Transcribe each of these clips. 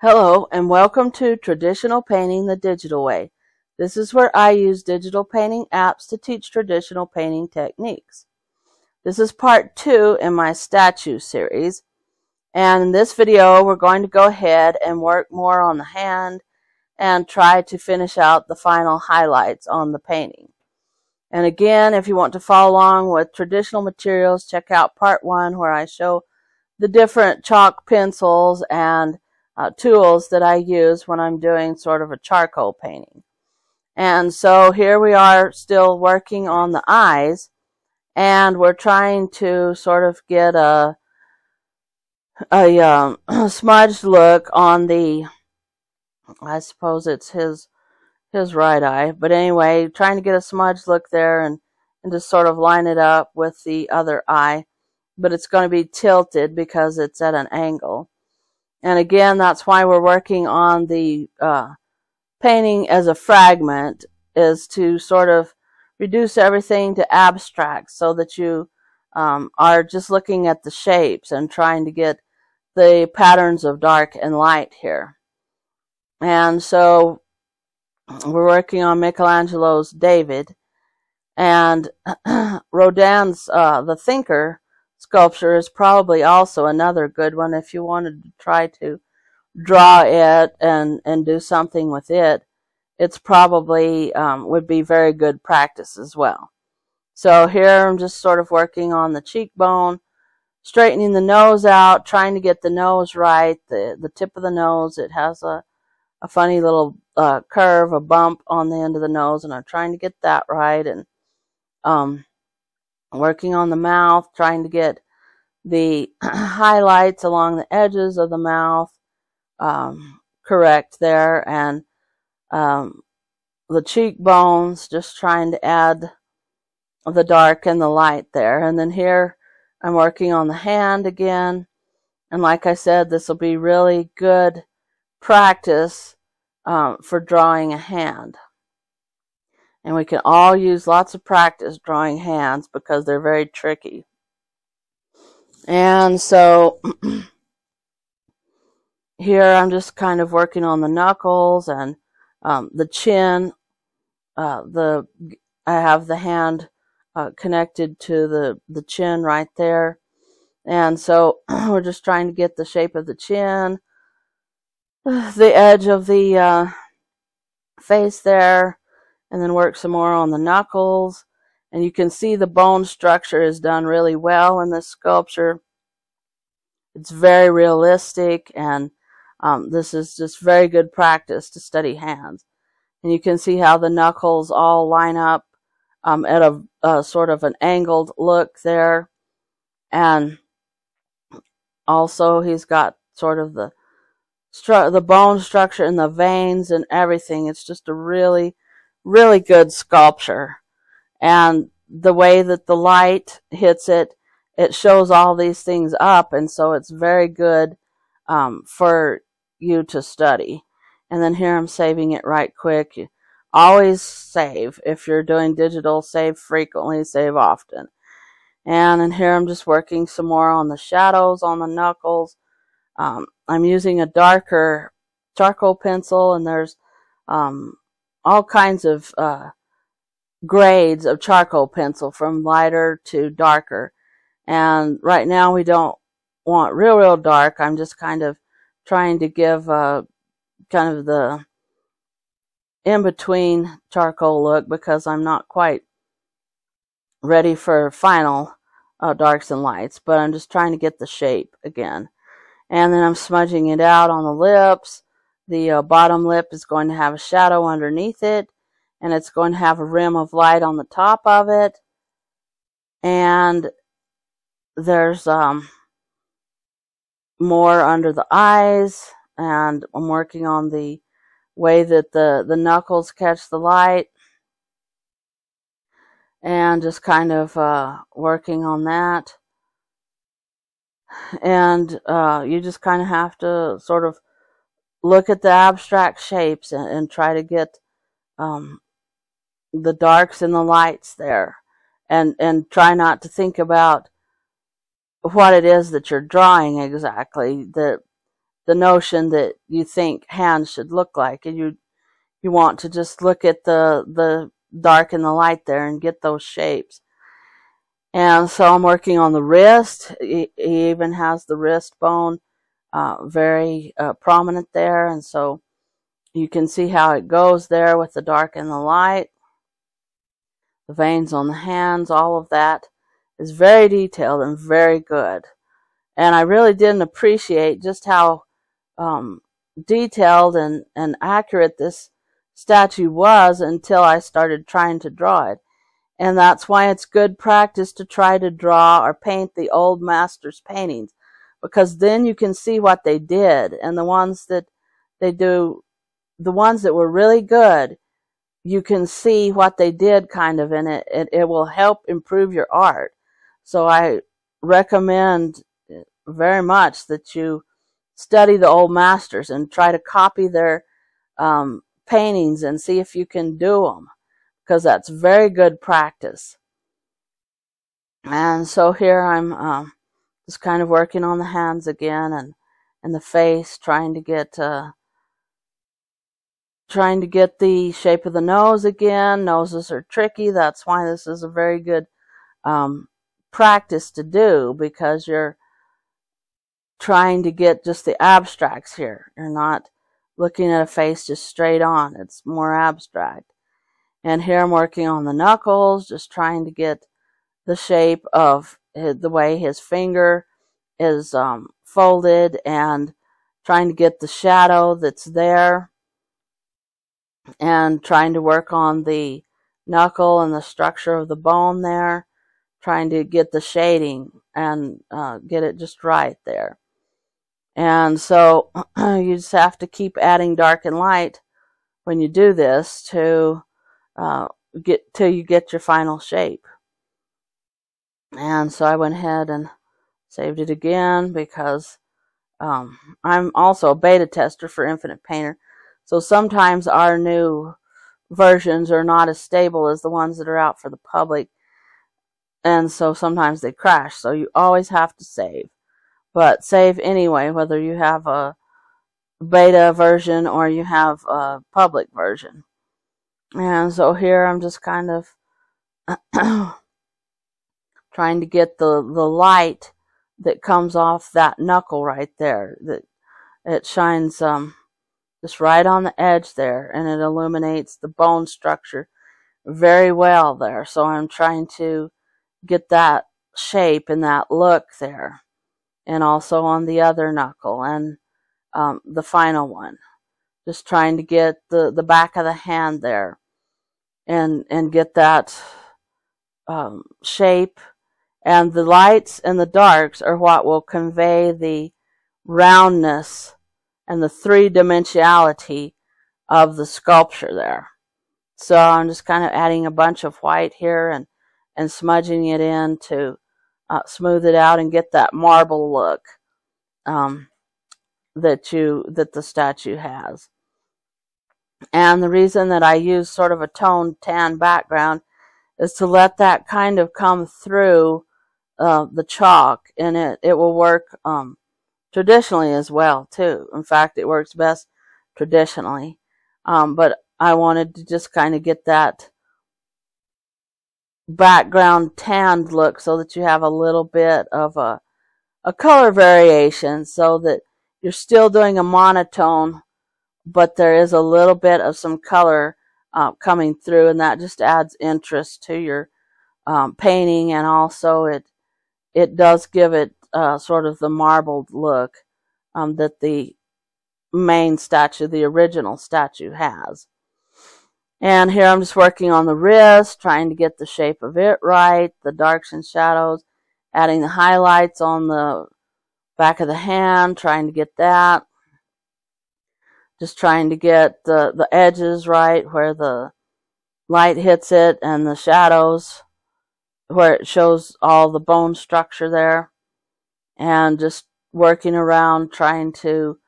Hello and welcome to Traditional Painting the Digital Way. This is where I use digital painting apps to teach traditional painting techniques. This is part 2 in my statue series, and in this video we're going to go ahead and work more on the hand and try to finish out the final highlights on the painting. And again, if you want to follow along with traditional materials, check out part 1 where I show the different chalk pencils and tools that I use when I'm doing sort of a charcoal painting. And so here we are still working on the eyes, and we're trying to sort of get a smudged look on the, I suppose it's his right eye, but anyway, trying to get a smudged look there and just sort of line it up with the other eye, but it's going to be tilted because it's at an angle. And again, that's why we're working on the painting as a fragment, is to sort of reduce everything to abstract so that you are just looking at the shapes and trying to get the patterns of dark and light here. And so we're working on Michelangelo's David, and Rodin's The Thinker sculpture is probably also another good one if you wanted to try to draw it and do something with it. It's probably would be very good practice as well. So here I'm just sort of working on the cheekbone, straightening the nose out, trying to get the nose right, the tip of the nose. It has a funny little curve, a bump on the end of the nose, and I'm trying to get that right, and working on the mouth, trying to get the highlights along the edges of the mouth correct there, and the cheekbones, just trying to add the dark and the light there. And then here I'm working on the hand again, and like I said, this will be really good practice for drawing a hand. And we can all use lots of practice drawing hands because they're very tricky. And so here I'm just kind of working on the knuckles and the chin. I have the hand connected to the chin right there. And so we're just trying to get the shape of the chin, the edge of the face there, and then work some more on the knuckles. And you can see the bone structure is done really well in this sculpture. It's very realistic, and this is just very good practice to study hands. And you can see how the knuckles all line up at a sort of an angled look there. And also he's got sort of the bone structure and the veins and everything. It's just a really, really good sculpture. And the way that the light hits it, it shows all these things up, and so it's very good for you to study. And then here I'm saving it right quick. You always save. If you're doing digital, save frequently, save often. And then here I'm just working some more on the shadows on the knuckles. I'm using a darker charcoal pencil, and there's all kinds of grades of charcoal pencil from lighter to darker. And right now we don't want real dark. I'm just kind of trying to give kind of the in-between charcoal look because I'm not quite ready for final darks and lights, but I'm just trying to get the shape again. And then I'm smudging it out on the lips. The bottom lip is going to have a shadow underneath it, and it's going to have a rim of light on the top of it. And there's more under the eyes, and I'm working on the way that the knuckles catch the light, and just kind of working on that. And you just kind of have to sort of look at the abstract shapes and try to get the darks and the lights there, and try not to think about what it is that you're drawing exactly. the notion that you think hands should look like, and you want to just look at the dark and the light there and get those shapes. And so I'm working on the wrist. He even has the wrist bone very prominent there, and so you can see how it goes there with the dark and the light. The veins on the hands, all of that is very detailed and very good. And I really didn't appreciate just how detailed and accurate this statue was until I started trying to draw it. And that's why it's good practice to try to draw or paint the old masters' paintings, because then you can see what they did. And the ones that the ones that were really good, you can see what they did kind of in it. It will help improve your art. So I recommend very much that you study the old masters and try to copy their paintings and see if you can do them, because that's very good practice. And so here I'm just kind of working on the hands again and the face, trying to get the shape of the nose again. Noses are tricky. That's why this is a very good practice to do, because you're trying to get just the abstracts here. You're not looking at a face just straight on. It's more abstract. And here I'm working on the knuckles, just trying to get the shape of the way his finger is folded, and trying to get the shadow that's there, and trying to work on the knuckle and the structure of the bone there, trying to get the shading and get it just right there. And so you just have to keep adding dark and light when you do this to get till you get your final shape. And so I went ahead and saved it again, because I'm also a beta tester for Infinite Painter. So sometimes our new versions are not as stable as the ones that are out for the public. And so sometimes they crash. So you always have to save. But save anyway, whether you have a beta version or you have a public version. And so here I'm just kind of trying to get the light that comes off that knuckle right there. That it shines just right on the edge there, and it illuminates the bone structure very well there. So I'm trying to get that shape and that look there. And also on the other knuckle and the final one. Just trying to get the back of the hand there and get that shape. And the lights and the darks are what will convey the roundness and the three-dimensionality of the sculpture there. So I'm just kind of adding a bunch of white here and smudging it in to smooth it out and get that marble look that the statue has. And the reason that I use sort of a toned tan background is to let that kind of come through the chalk, and it will work traditionally as well too. In fact, it works best traditionally. But I wanted to just kind of get that background tanned look so that you have a little bit of a color variation, so that you're still doing a monotone, but there is a little bit of some color coming through, and that just adds interest to your painting, and also it does give it sort of the marbled look that the main statue, the original statue, has. And here I'm just working on the wrist, trying to get the shape of it right, the darks and shadows, adding the highlights on the back of the hand, trying to get that. Just trying to get the edges right, where the light hits it, and the shadows, where it shows all the bone structure there. And just working around, trying to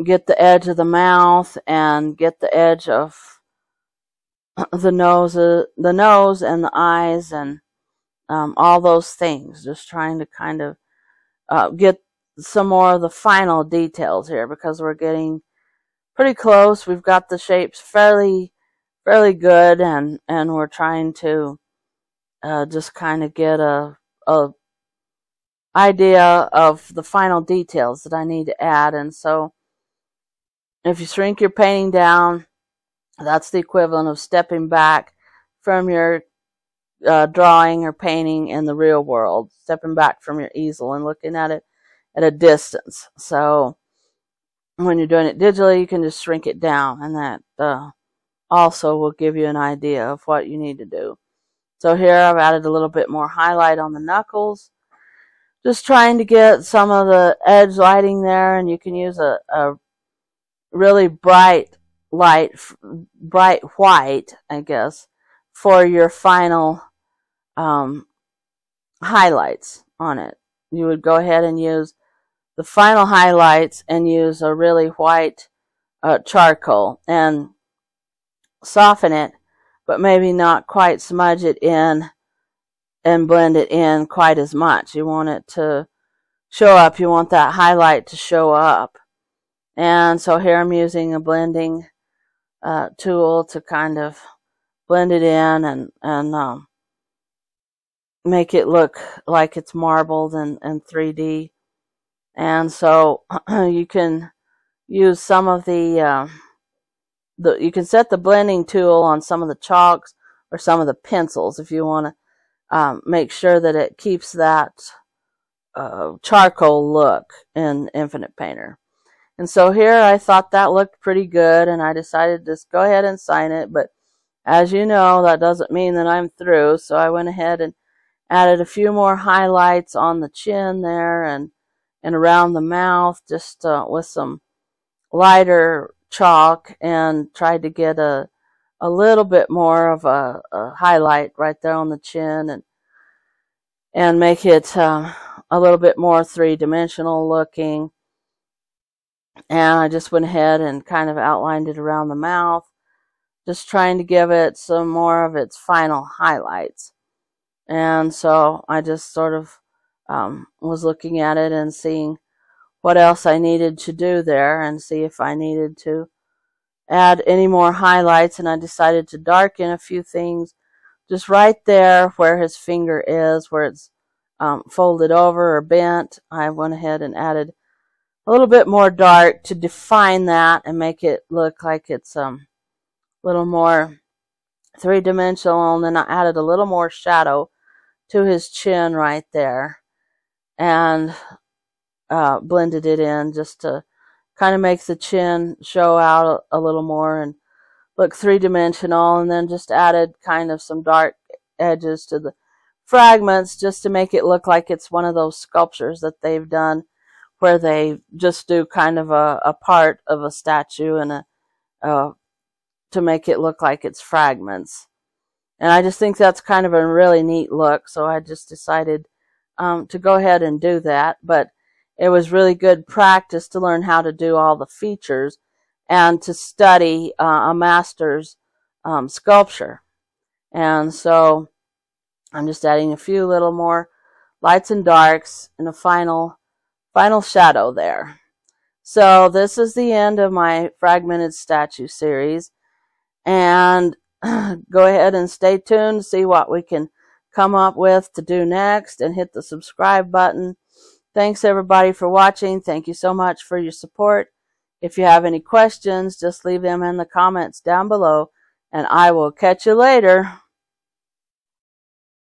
get the edge of the mouth and get the edge of the nose and the eyes, and all those things. Just trying to kind of get some more of the final details here, because we're getting pretty close. We've got the shapes fairly good, and we're trying to just kind of get a idea of the final details that I need to add. And so if you shrink your painting down, that's the equivalent of stepping back from your drawing or painting in the real world, stepping back from your easel and looking at it at a distance. So when you're doing it digitally, you can just shrink it down, and that also will give you an idea of what you need to do. So here I've added a little bit more highlight on the knuckles, just trying to get some of the edge lighting there, and you can use a really bright white, I guess, for your final highlights on it. You would go ahead and use the final highlights and use a really white charcoal and soften it, but maybe not quite smudge it in and blend it in quite as much. You want it to show up. You want that highlight to show up. And so here I'm using a blending tool to kind of blend it in and make it look like it's marbled and 3D. And so you can use some of you can set the blending tool on some of the chalks or some of the pencils if you want to make sure that it keeps that charcoal look in Infinite Painter. And so here I thought that looked pretty good, and I decided to just go ahead and sign it. But as you know, that doesn't mean that I'm through. So I went ahead and added a few more highlights on the chin there and around the mouth, just with some lighter chalk, and tried to get a little bit more of a highlight right there on the chin and make it a little bit more three-dimensional looking. And I just went ahead and kind of outlined it around the mouth, just trying to give it some more of its final highlights. And so I just sort of was looking at it and seeing what else I needed to do there, and see if I needed to add any more highlights. And I decided to darken a few things just right there where his finger is, where it's folded over or bent. I went ahead and added a little bit more dark to define that and make it look like it's a little more three-dimensional. And then I added a little more shadow to his chin right there and blended it in just to kind of make the chin show out a little more and look three-dimensional. And then just added kind of some dark edges to the fragments just to make it look like it's one of those sculptures that they've done where they just do kind of a part of a statue and to make it look like it's fragments. And I just think that's kind of a really neat look, so I just decided to go ahead and do that. But it was really good practice to learn how to do all the features and to study a master's sculpture. And so I'm just adding a few little more lights and darks and a final shadow there. So this is the end of my Fragmented statue series, and go ahead and stay tuned to see what we can come up with to do next, and hit the subscribe button. Thanks everybody for watching. Thank you so much for your support. If you have any questions, just leave them in the comments down below, and I will catch you later.